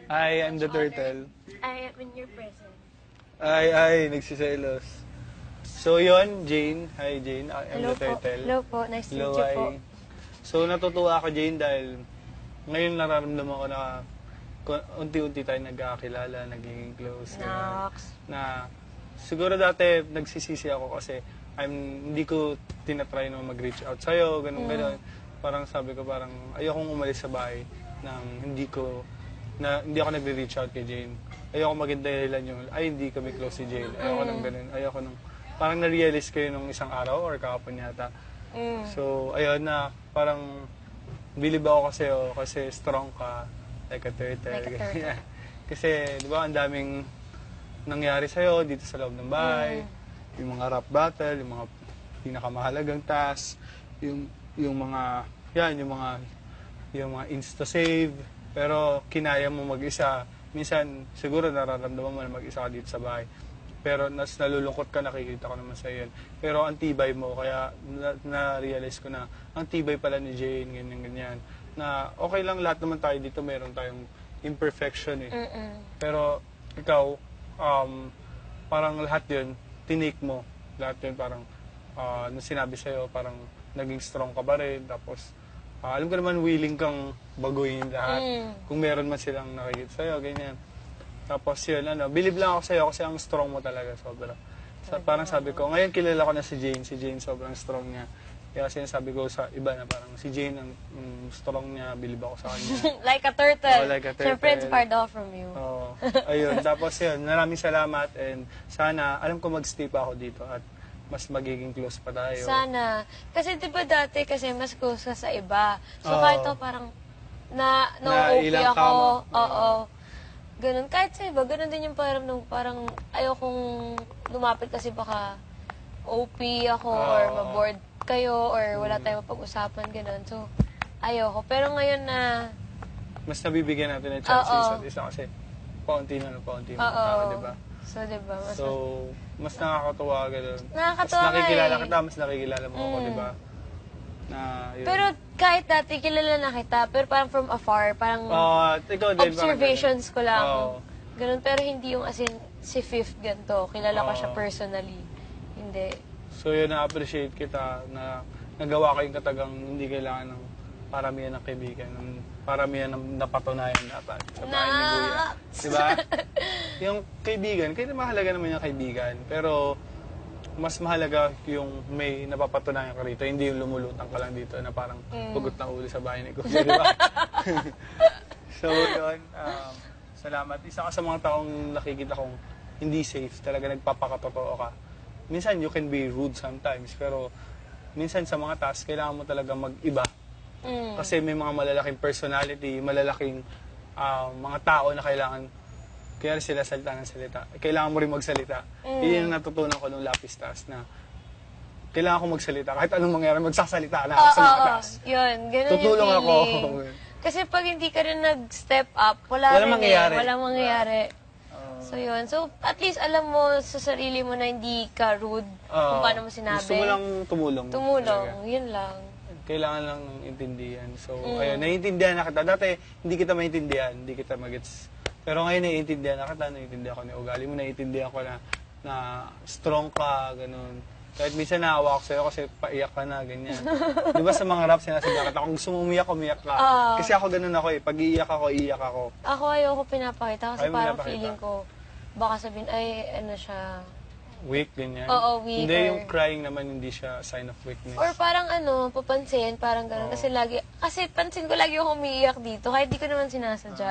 I am the turtle. I am in your presence. Ay, nagsiselos. So yun, Jane. Hi, Jane. I am Hello the po. turtle. Hello po. Nice to Hello, meet you po. hi. So natutuwa ako, Jane, dahil ngayon nararamdaman ko na unti-unti tayo nagkakilala, nagiging close. ganun. Nox. Na siguro dati nagsisisi ako kasi hindi ko tinatry na mag-reach out sa'yo, ganun. Parang sabi ko, parang ayokong umalis sa bahay nang hindi ako nagre-reach out kay Jane. Ayoko maging dahilan yung, hindi kami close si Jane. Ayoko nang ganun. Ayoko nang, parang na-realize ko yun nung isang araw or kahapon yata. So, ayun na, parang believe ako kasi strong ka, like a turtle. Like a turtle. Kasi, di ba, ang daming nangyari sa'yo dito sa loob ng bahay. Yung mga rap battle, yung mga pinakamahalagang task, yung mga insta-save. Pero kinaya mo mag-isa. Minsan, siguro nararamdaman mo na mag-isa ka dito sa bahay. Pero nalulungkot ka, nakikita ko naman sa yan. Pero ang tibay mo, kaya na-realize ko na ang tibay pala ni Jane, ganyan. Na okay lang, lahat naman tayo dito, meron tayong imperfection eh. Pero ikaw, parang lahat yun, tinake mo. Lahat yun parang, na sinabi sa'yo, parang naging strong ka ba rin. Tapos, alam ko naman, willing kang baguhin lahat. Kung meron man silang nakikita sa'yo, ganyan. Tapos yun, believe lang ako sa'yo kasi ang strong mo talaga, sobra. Parang sabi ko, ngayon kilala ko na si Jane. Si Jane sobrang strong niya. Kaya sinasabi ko sa iba na parang si Jane ang strong niya, believe ako sa kanya. Like a turtle. Oh, like a turtle. Siyempre, inspired ako from you. Oo. Ayun. Tapos yun, maraming salamat and sana, alam ko mag-stay pa ako dito at mas magiging close pa tayo. Sana. Kasi di ba dati kasi mas close ka sa iba. So Oo. kahit to parang na-OP ilang ako. kama. Oo. Ganun. Kahit sa iba, ganun din yung parang ayokong lumapit kasi baka OP ako or ma-bored kayo or wala tayong mapag-usapan, ganun. So, ayoko. Pero ngayon na... Mas nabibigyan natin ng chance sa isa't isa kasi paunti na tao, di ba? So, di ba? Mas nakakatuwa ganun. Nakakatuwa mas nakikilala nga eh. kita, mas nakikilala mo ako, di ba? Na, yun. Pero kahit dati, kilala na kita, pero parang from afar, parang ikaw din, observations ko lang. Oo. Ganun, pero hindi yung as in, si Fifth ganito. Kilala ko siya personally. Hindi. So yun, na-appreciate kita na nagawa ko yung katagang hindi kailangan ng paramihan ng kaibigan, ng paramihan ng napatunayan dapat sa bahay ni Kuya. Diba? Yung kaibigan, kaya mahalaga naman yung kaibigan, pero mas mahalaga yung may napapatunayan ka rito, hindi yung lumulutang ka lang dito na parang pugot na ulo sa bahay ni Kuya, di ba? So yun, salamat. Isa ka sa mga taong nakikita kong hindi safe, talaga nagpapakatotoo ka. Minsan you can be rude sometimes, pero minsan sa mga task, kailangan mo talaga mag-iba. Kasi may mga malalaking personality, malalaking mga tao na kailangan, kaya sila salita ng salita. Kailangan mo rin magsalita. Yun yung natutunan ko nung lapis task na kailangan ko magsalita. Kahit anong mangyari, magsasalita na ako sa mga task. Yun, ganun Tutulong yung ako. feeling. Kasi pag hindi ka rin nag-step up, walang mangyayari. So yun. So at least alam mo sa sarili mo na hindi ka rude kung paano mo sinabi. Gusto mo lang tumulong. Yun lang. Kailangan lang intindihan. So, ayun, naiintindihan na kita. Dati, hindi kita maintindihan, hindi kita magets. Pero ngayon, naiintindihan na kita, naiintindihan ko na ugali mo, naiintindihan ko na strong ka, ganun. Kahit minsan naawa ako sa'yo kasi paiyak ka na, ganyan. Di ba sa mga rap, sinasabihan kita, kung gusto mo umiyak ka. Kasi ako ganun ako eh. Pag iiyak ako. Ako ayoko pinapakita kasi Ayaw parang pinapakita. feeling ko, baka sabihin, ay, ano siya. Weak, ganyan. Oo, weak. Hindi, or- yung crying naman, hindi siya sign of weakness. Or parang papansin, parang gano'n. Kasi pansin ko lagi ako umiiyak dito, kahit di ko naman sinasadya.